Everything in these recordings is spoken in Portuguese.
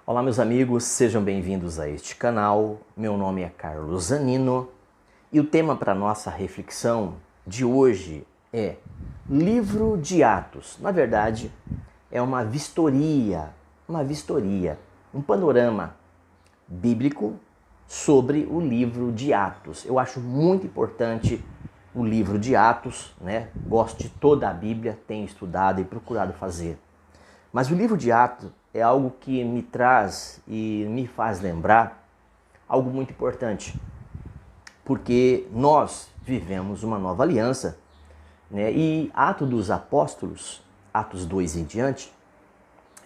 Olá meus amigos, sejam bem-vindos a este canal. Meu nome é Carlos Zanino e o tema para nossa reflexão de hoje é Livro de Atos. Na verdade, é uma vistoria, um panorama bíblico sobre o livro de Atos. Eu acho muito importante o livro de Atos, né? Gosto de toda a Bíblia, tenho estudado e procurado fazer. Mas o livro de Atos é algo que me traz e me faz lembrar algo muito importante, porque nós vivemos uma nova aliança, né? E Atos dos Apóstolos, Atos 2 em diante,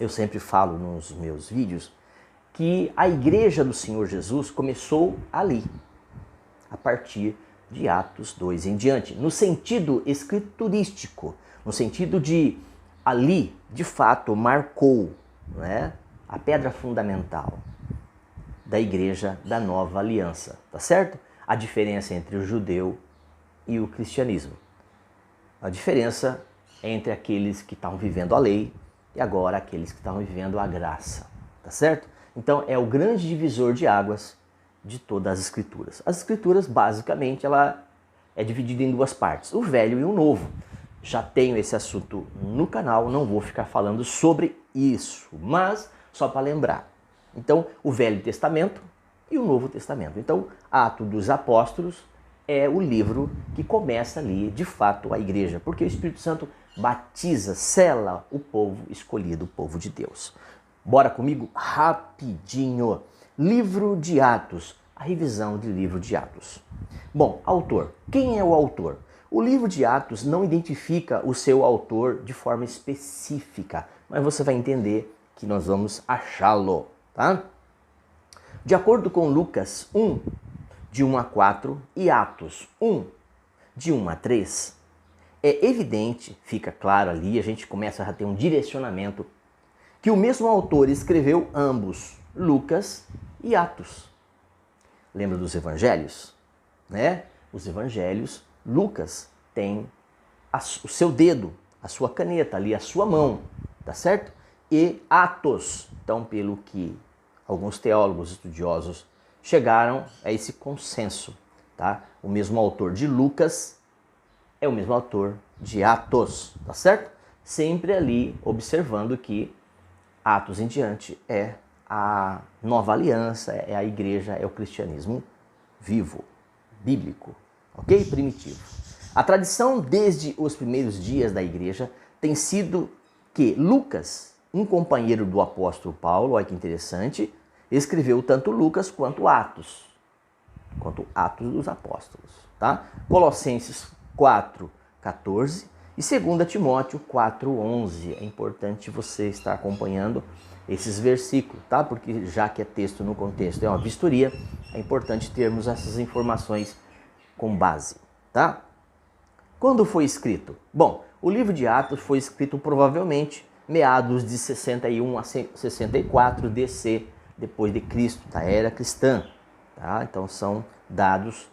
eu sempre falo nos meus vídeos que a igreja do Senhor Jesus começou ali, a partir de Atos 2 em diante, no sentido escriturístico, no sentido de ali, de fato, marcou, né, a pedra fundamental da igreja da nova aliança, tá certo? A diferença entre o judeu e o cristianismo. A diferença entre aqueles que estavam vivendo a lei e agora aqueles que estavam vivendo a graça, tá certo? Então é o grande divisor de águas de todas as escrituras. As escrituras, basicamente, ela é dividida em duas partes, o velho e o novo. Já tenho esse assunto no canal, não vou ficar falando sobre isso, mas só para lembrar. Então, o Velho Testamento e o Novo Testamento. Então, Atos dos Apóstolos é o livro que começa ali, de fato, a igreja, porque o Espírito Santo batiza, sela o povo escolhido, o povo de Deus. Bora comigo rapidinho. Livro de Atos, a revisão do livro de Atos. Bom, autor. Quem é o autor? O livro de Atos não identifica o seu autor de forma específica, mas você vai entender que nós vamos achá-lo, tá? De acordo com Lucas 1, de 1 a 4 e Atos 1, de 1 a 3, é evidente, fica claro ali, a gente começa a ter um direcionamento, que o mesmo autor escreveu ambos, Lucas e Atos. Lembra dos evangelhos? Né? Os evangelhos, Lucas tem o seu dedo, a sua caneta ali, a sua mão, tá certo? E Atos, então pelo que alguns teólogos estudiosos chegaram a esse consenso, tá? O mesmo autor de Lucas é o mesmo autor de Atos, tá certo? Sempre ali observando que Atos em diante é a nova aliança, é a igreja, é o cristianismo vivo, bíblico, ok? Primitivo. A tradição desde os primeiros dias da igreja tem sido que Lucas, um companheiro do apóstolo Paulo, olha que interessante, escreveu tanto Lucas quanto Atos dos Apóstolos, tá? Colossenses 4:14 e 2 Timóteo 4:11. É importante você estar acompanhando esses versículos, tá? Porque já que é texto no contexto, é uma vistoria, é importante termos essas informações com base, tá? Quando foi escrito? Bom, o livro de Atos foi escrito provavelmente meados de 61 a 64 DC, depois de Cristo, da era cristã, tá? Então são dados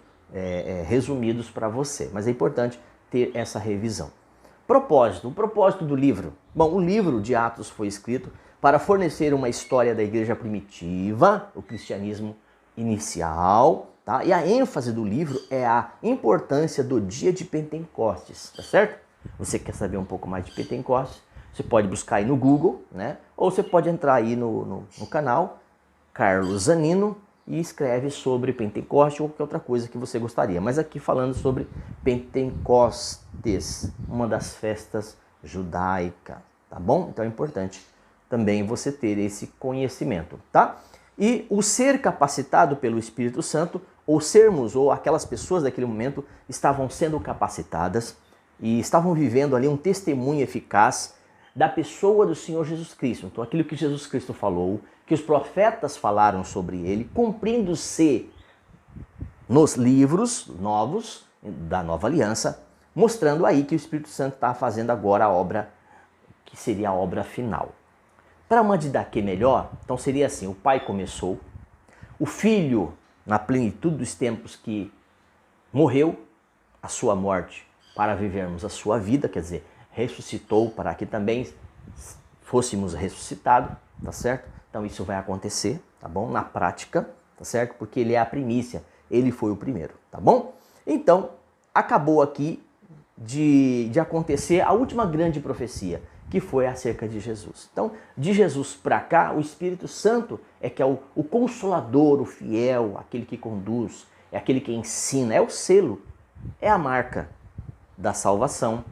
resumidos para você, mas é importante ter essa revisão. O propósito do livro. Bom, o livro de Atos foi escrito para fornecer uma história da igreja primitiva, o cristianismo inicial, tá? E a ênfase do livro é a importância do dia de Pentecostes, tá certo? Você quer saber um pouco mais de Pentecostes? Você pode buscar aí no Google, né? Ou você pode entrar aí no canal Carlos Zanino e escreve sobre Pentecostes ou qualquer outra coisa que você gostaria. Mas aqui falando sobre Pentecostes, uma das festas judaicas, tá bom? Então é importante também você ter esse conhecimento, tá? E o ser capacitado pelo Espírito Santo, ou aquelas pessoas daquele momento estavam sendo capacitadas e estavam vivendo ali um testemunho eficaz da pessoa do Senhor Jesus Cristo. Então aquilo que Jesus Cristo falou, que os profetas falaram sobre ele, cumprindo-se nos livros novos da nova aliança, mostrando aí que o Espírito Santo está fazendo agora a obra que seria a obra final. Para uma didaquê melhor, então seria assim, o Pai começou, o Filho, na plenitude dos tempos que morreu a sua morte para vivermos a sua vida, quer dizer, ressuscitou para que também fôssemos ressuscitados, tá certo? Então isso vai acontecer, tá bom? Na prática, tá certo? Porque ele é a primícia, ele foi o primeiro, tá bom? Então, acabou aqui de acontecer a última grande profecia, que foi acerca de Jesus. Então, de Jesus para cá, o Espírito Santo é que é o consolador, o fiel, aquele que conduz, é aquele que ensina, é o selo, é a marca da salvação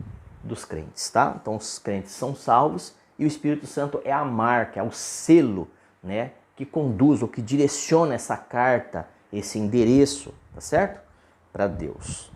dos crentes, tá? Então, os crentes são salvos e o Espírito Santo é a marca, é o selo, né, que conduz ou que direciona essa carta, esse endereço, tá certo? Para Deus.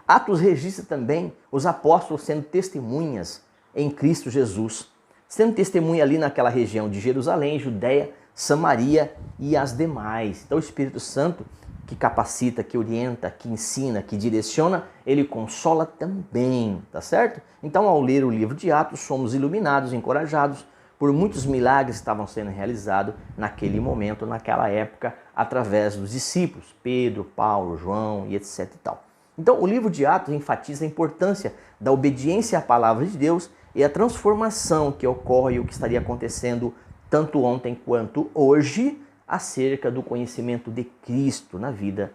Atos registra também os apóstolos sendo testemunhas em Cristo Jesus, sendo testemunha ali naquela região de Jerusalém, Judéia, Samaria e as demais. Então o Espírito Santo, que capacita, que orienta, que ensina, que direciona, ele consola também, tá certo? Então ao ler o livro de Atos, somos iluminados, encorajados por muitos milagres que estavam sendo realizados naquele momento, naquela época, através dos discípulos, Pedro, Paulo, João e etc e tal. Então o livro de Atos enfatiza a importância da obediência à palavra de Deus e a transformação que ocorre e o que estaria acontecendo tanto ontem quanto hoje acerca do conhecimento de Cristo na vida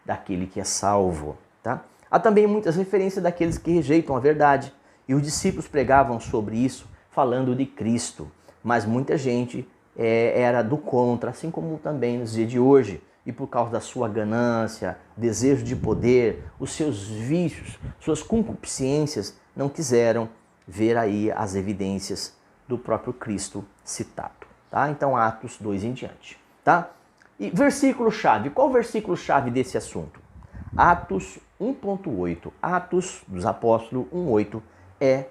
daquele que é salvo. Tá? Há também muitas referências daqueles que rejeitam a verdade e os discípulos pregavam sobre isso falando de Cristo, mas muita gente era do contra, assim como também nos dias de hoje. E por causa da sua ganância, desejo de poder, os seus vícios, suas concupiscências, não quiseram ver aí as evidências do próprio Cristo citado. Tá? Então, Atos 2 em diante. Tá? E versículo-chave. Qual o versículo-chave desse assunto? Atos 1.8. Atos dos Apóstolos 1.8 é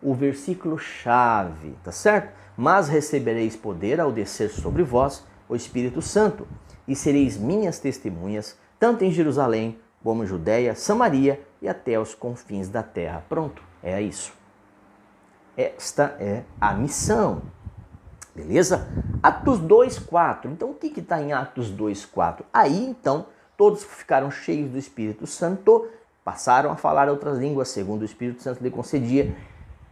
o versículo-chave, tá certo? Mas recebereis poder ao descer sobre vós o Espírito Santo, e sereis minhas testemunhas, tanto em Jerusalém, como em Judéia, Samaria e até os confins da terra. Pronto, é isso. Esta é a missão. Beleza? Atos 2:4. Então, o que está em Atos 2:4? Aí, então, todos ficaram cheios do Espírito Santo, passaram a falar outras línguas, segundo o Espírito Santo lhe concedia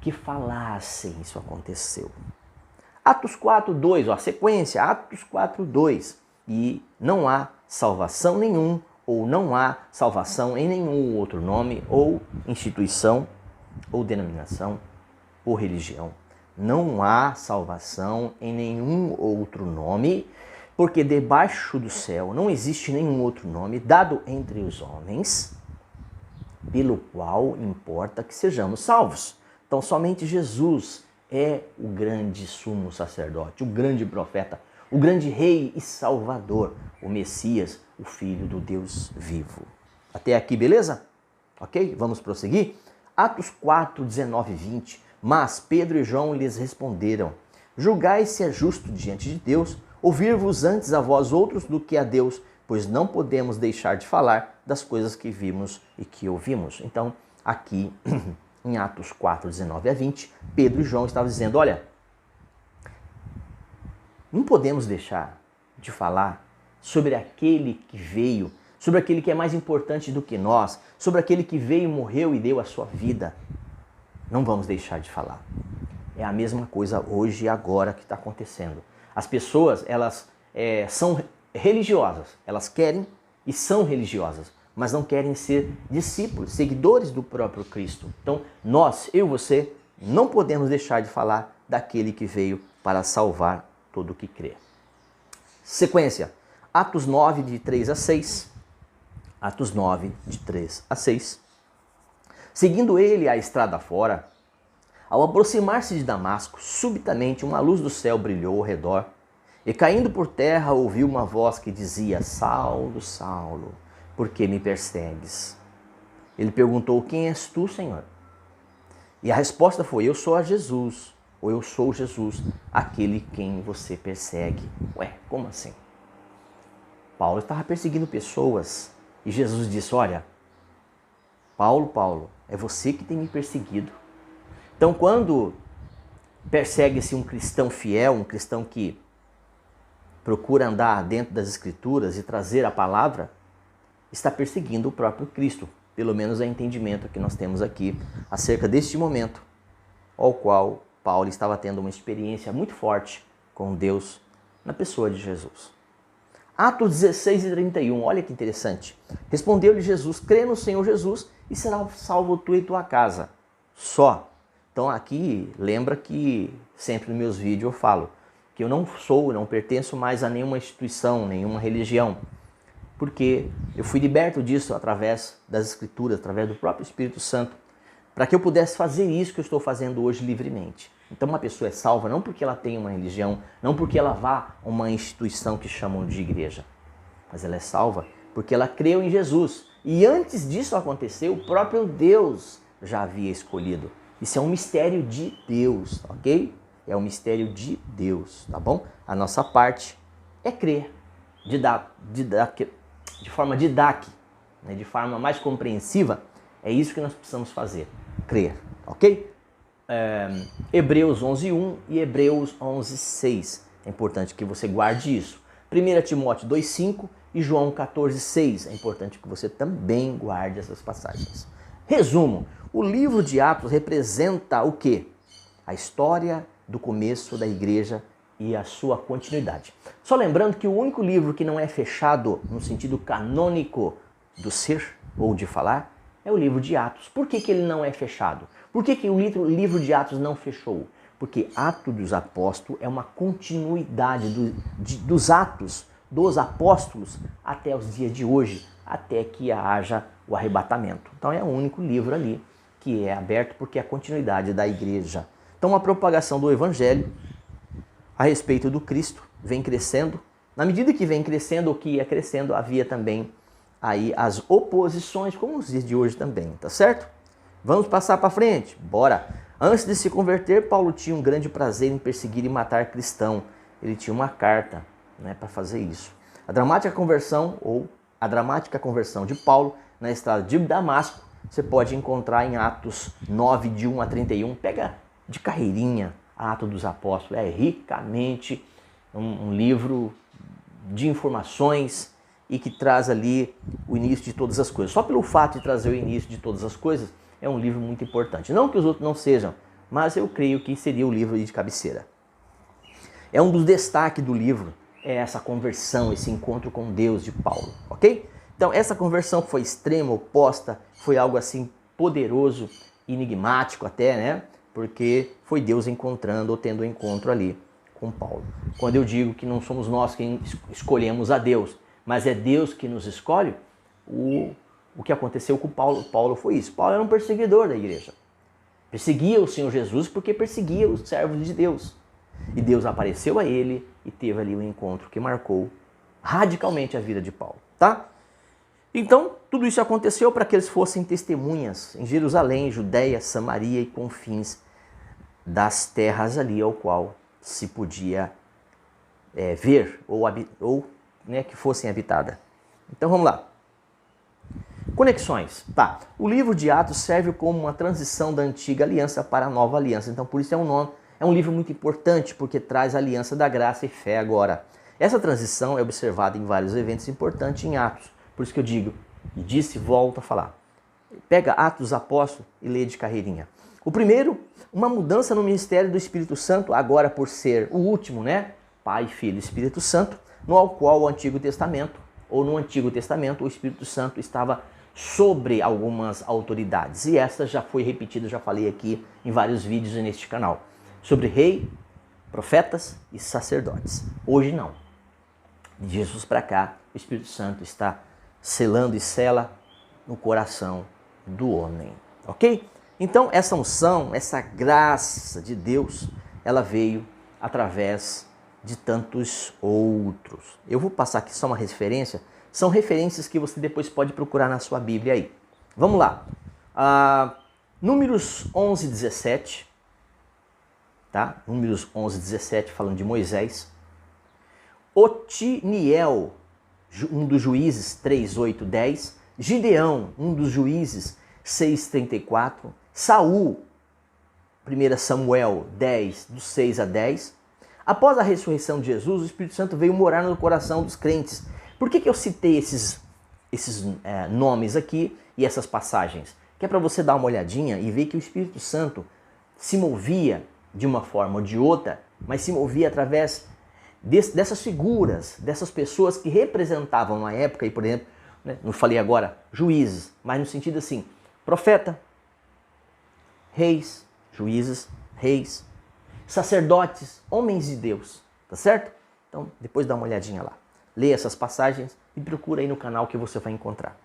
que falassem. Isso aconteceu. Atos 4:2, a sequência, Atos 4:2. E não há salvação nenhum, ou não há salvação em nenhum outro nome, ou instituição, ou denominação, ou religião. Não há salvação em nenhum outro nome, porque debaixo do céu não existe nenhum outro nome dado entre os homens, pelo qual importa que sejamos salvos. Então somente Jesus é o grande sumo sacerdote, o grande profeta, o grande rei e salvador, o Messias, o Filho do Deus vivo. Até aqui, beleza? Ok? Vamos prosseguir? Atos 4, 19 e 20. Mas Pedro e João lhes responderam: julgai se é justo diante de Deus ouvir-vos antes a vós outros do que a Deus, pois não podemos deixar de falar das coisas que vimos e que ouvimos. Então, aqui em Atos 4, 19 a 20, Pedro e João estavam dizendo: olha, não podemos deixar de falar sobre aquele que veio, sobre aquele que é mais importante do que nós, sobre aquele que veio, morreu e deu a sua vida. Não vamos deixar de falar. É a mesma coisa hoje e agora que está acontecendo. As pessoas, elas são religiosas, elas querem e são religiosas, mas não querem ser discípulos, seguidores do próprio Cristo. Então, nós, eu e você, não podemos deixar de falar daquele que veio para salvar todo o que crê. Sequência, Atos 9, de 3 a 6. Atos 9, de 3 a 6. Seguindo ele a estrada fora, ao aproximar-se de Damasco, subitamente uma luz do céu brilhou ao redor, e caindo por terra ouviu uma voz que dizia: Saulo, Saulo, por que me persegues? Ele perguntou: quem és tu, Senhor? E a resposta foi: eu sou a Jesus, ou eu sou Jesus, aquele quem você persegue. Ué, como assim? Paulo estava perseguindo pessoas, e Jesus disse: olha, Paulo, é você que tem me perseguido. Então, quando persegue-se um cristão fiel, um cristão que procura andar dentro das Escrituras e trazer a palavra, está perseguindo o próprio Cristo. Pelo menos é o entendimento que nós temos aqui acerca deste momento, ao qual Paulo estava tendo uma experiência muito forte com Deus na pessoa de Jesus. Atos 16:31, olha que interessante. Respondeu-lhe Jesus: crê no Senhor Jesus e será salvo tu e tua casa. Só. Então aqui, lembra que sempre nos meus vídeos eu falo que eu não pertenço mais a nenhuma instituição, nenhuma religião. Porque eu fui liberto disso através das Escrituras, através do próprio Espírito Santo, para que eu pudesse fazer isso que eu estou fazendo hoje livremente. Então uma pessoa é salva não porque ela tem uma religião, não porque ela vá a uma instituição que chamam de igreja, mas ela é salva porque ela creu em Jesus. E antes disso acontecer, o próprio Deus já havia escolhido. Isso é um mistério de Deus, ok? É um mistério de Deus, tá bom? A nossa parte é crer, de forma didática, né? De forma mais compreensiva. É isso que nós precisamos fazer, crer, ok? Hebreus 11:1 e Hebreus 11:6. É importante que você guarde isso. 1 Timóteo 2:5 e João 14:6. É importante que você também guarde essas passagens. Resumo, o livro de Atos representa o quê? A história do começo da igreja e a sua continuidade. Só lembrando que o único livro que não é fechado no sentido canônico do ser ou de falar é o livro de Atos. Por que ele não é fechado? Por que o livro de Atos não fechou? Porque Atos dos Apóstolos é uma continuidade dos atos dos apóstolos até os dias de hoje, até que haja o arrebatamento. Então é o único livro ali que é aberto porque é a continuidade da igreja. Então a propagação do evangelho a respeito do Cristo vem crescendo. Na medida que vem crescendo, ou que ia crescendo, havia também aí as oposições, como os dias de hoje também, tá certo? Vamos passar para frente? Bora! Antes de se converter, Paulo tinha um grande prazer em perseguir e matar cristão. Ele tinha uma carta, né, para fazer isso. A dramática conversão de Paulo na estrada de Damasco, você pode encontrar em Atos 9, de 1 a 31. Pega de carreirinha Atos dos Apóstolos. É ricamente um livro de informações e que traz ali o início de todas as coisas. Só pelo fato de trazer o início de todas as coisas, é um livro muito importante. Não que os outros não sejam, mas eu creio que seria o livro de cabeceira. É um dos destaques do livro, é essa conversão, esse encontro com Deus de Paulo, ok? Então essa conversão foi extrema, oposta, foi algo assim poderoso, enigmático até, né? Porque foi Deus encontrando ou tendo um encontro ali com Paulo. Quando eu digo que não somos nós quem escolhemos a Deus, mas é Deus que nos escolhe, o que aconteceu com Paulo foi isso. Paulo era um perseguidor da igreja. Perseguia o Senhor Jesus porque perseguia os servos de Deus. E Deus apareceu a ele e teve ali um encontro que marcou radicalmente a vida de Paulo, tá? Então, tudo isso aconteceu para que eles fossem testemunhas em Jerusalém, Judéia, Samaria e confins das terras ali ao qual se podia ver ou né, que fossem habitadas. Então vamos lá. Conexões. Tá. O livro de Atos serve como uma transição da antiga aliança para a nova aliança. Então por isso é um livro muito importante, porque traz a aliança da graça e fé agora. Essa transição é observada em vários eventos importantes em Atos. Por isso que eu digo, e disse, volto a falar. Pega Atos dos Apóstolos e lê de carreirinha. O primeiro, uma mudança no ministério do Espírito Santo, agora por ser o último, né? Pai, Filho e Espírito Santo, no qual no Antigo Testamento o Espírito Santo estava sobre algumas autoridades. E essa já foi repetida, já falei aqui em vários vídeos neste canal. Sobre rei, profetas e sacerdotes. Hoje não. De Jesus para cá, o Espírito Santo está selando e sela no coração do homem. Ok? Então essa unção, essa graça de Deus, ela veio através de tantos outros. Eu vou passar aqui só uma referência. São referências que você depois pode procurar na sua Bíblia aí. Vamos lá. Números 11, 17. Tá? Números 11, 17, falando de Moisés. Otiniel, um dos juízes, 3, 8, 10. Gideão, um dos juízes, 6, 34. Saul, 1 Samuel 10, dos 6 a 10. Após a ressurreição de Jesus, o Espírito Santo veio morar no coração dos crentes. Por que eu citei esses nomes aqui e essas passagens? Que é para você dar uma olhadinha e ver que o Espírito Santo se movia de uma forma ou de outra mas se movia através dessas figuras, dessas pessoas que representavam na época, e por exemplo, né, não falei agora juízes, mas no sentido assim, profeta, reis, juízes, reis, sacerdotes, homens de Deus, tá certo? Então, depois dá uma olhadinha lá. Leia essas passagens e procura aí no canal que você vai encontrar.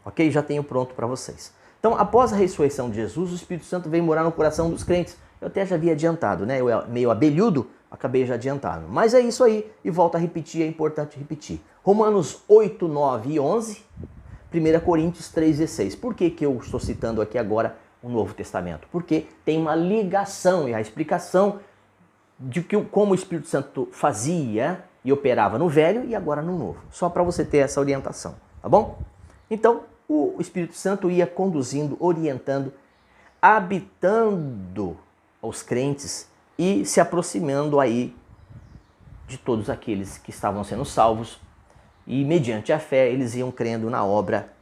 Ok? Já tenho pronto para vocês. Então, após a ressurreição de Jesus, o Espírito Santo veio morar no coração dos crentes. Eu até já havia adiantado, né? Eu meio abelhudo, acabei já adiantando. Mas é isso aí, e volto a repetir, é importante repetir. Romanos 8, 9 e 11, 1 Coríntios 3, 16. Por que eu estou citando aqui agora o Novo Testamento? Porque tem uma ligação e a explicação de como o Espírito Santo fazia e operava no Velho e agora no Novo. Só para você ter essa orientação, tá bom? Então, o Espírito Santo ia conduzindo, orientando, habitando os crentes e se aproximando aí de todos aqueles que estavam sendo salvos e mediante a fé eles iam crendo na obra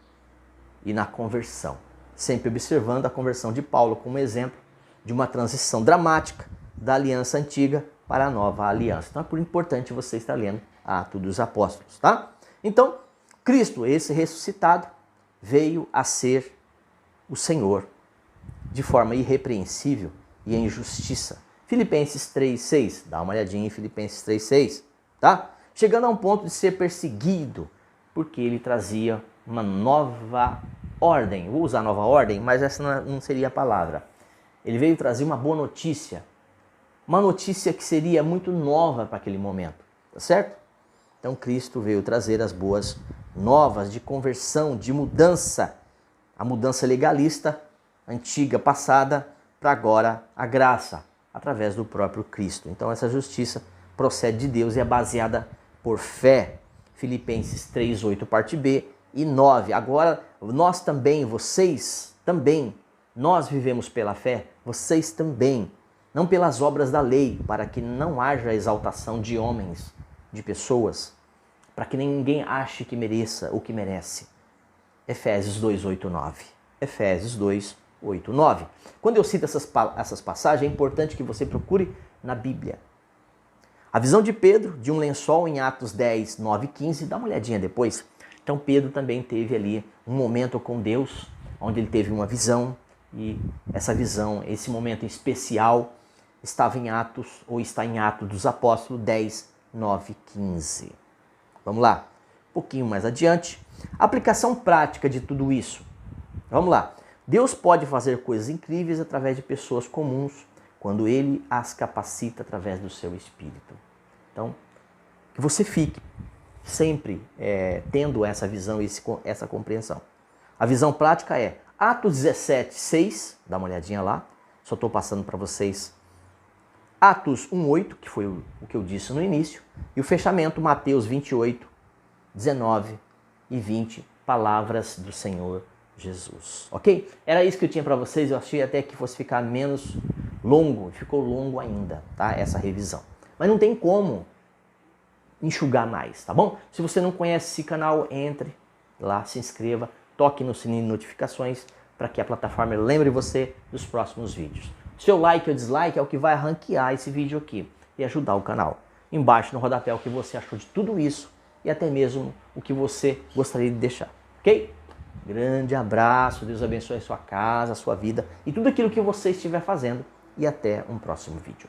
e na conversão. Sempre observando a conversão de Paulo como exemplo de uma transição dramática da aliança antiga para a nova aliança. Então é por importante você estar lendo Atos dos Apóstolos, tá? Então, Cristo, esse ressuscitado, veio a ser o Senhor de forma irrepreensível e em justiça. Filipenses 3,6, dá uma olhadinha em Filipenses 3,6, tá? Chegando a um ponto de ser perseguido, porque ele trazia uma nova ordem. Vou usar nova ordem, mas essa não seria a palavra. Ele veio trazer uma boa notícia. Uma notícia que seria muito nova para aquele momento, tá certo? Então Cristo veio trazer as boas novas de conversão, de mudança. A mudança legalista, antiga, passada, para agora a graça, através do próprio Cristo. Então essa justiça procede de Deus e é baseada por fé. Filipenses 3:8, parte B e 9. Agora nós também, vocês também, nós vivemos pela fé, vocês também, não pelas obras da lei, para que não haja exaltação de homens, de pessoas, para que ninguém ache que mereça o que merece. Efésios 2:8, 9. Efésios 2:8, 9. Quando eu cito essas passagens, é importante que você procure na Bíblia. A visão de Pedro, de um lençol em Atos 10, 9 e 15, dá uma olhadinha depois. Então Pedro também teve ali um momento com Deus, onde ele teve uma visão, e essa visão, esse momento especial, estava em Atos, ou está em Atos dos Apóstolos 10, 9 e 15. Vamos lá, um pouquinho mais adiante. Aplicação prática de tudo isso. Vamos lá. Deus pode fazer coisas incríveis através de pessoas comuns, quando Ele as capacita através do seu Espírito. Então, que você fique sempre tendo essa visão e essa compreensão. A visão prática é Atos 17, 6, dá uma olhadinha lá, só estou passando para vocês. Atos 1:8, que foi o que eu disse no início, e o fechamento, Mateus 28, 19 e 20, palavras do Senhor Jesus, ok? Era isso que eu tinha para vocês, eu achei até que fosse ficar menos longo, ficou longo ainda, tá? Essa revisão. Mas não tem como enxugar mais, tá bom? Se você não conhece esse canal, entre lá, se inscreva, toque no sininho de notificações para que a plataforma lembre você dos próximos vídeos. Seu like ou dislike é o que vai ranquear esse vídeo aqui e ajudar o canal. Embaixo no rodapé o que você achou de tudo isso e até mesmo o que você gostaria de deixar, ok? Grande abraço, Deus abençoe a sua casa, a sua vida e tudo aquilo que você estiver fazendo e até um próximo vídeo.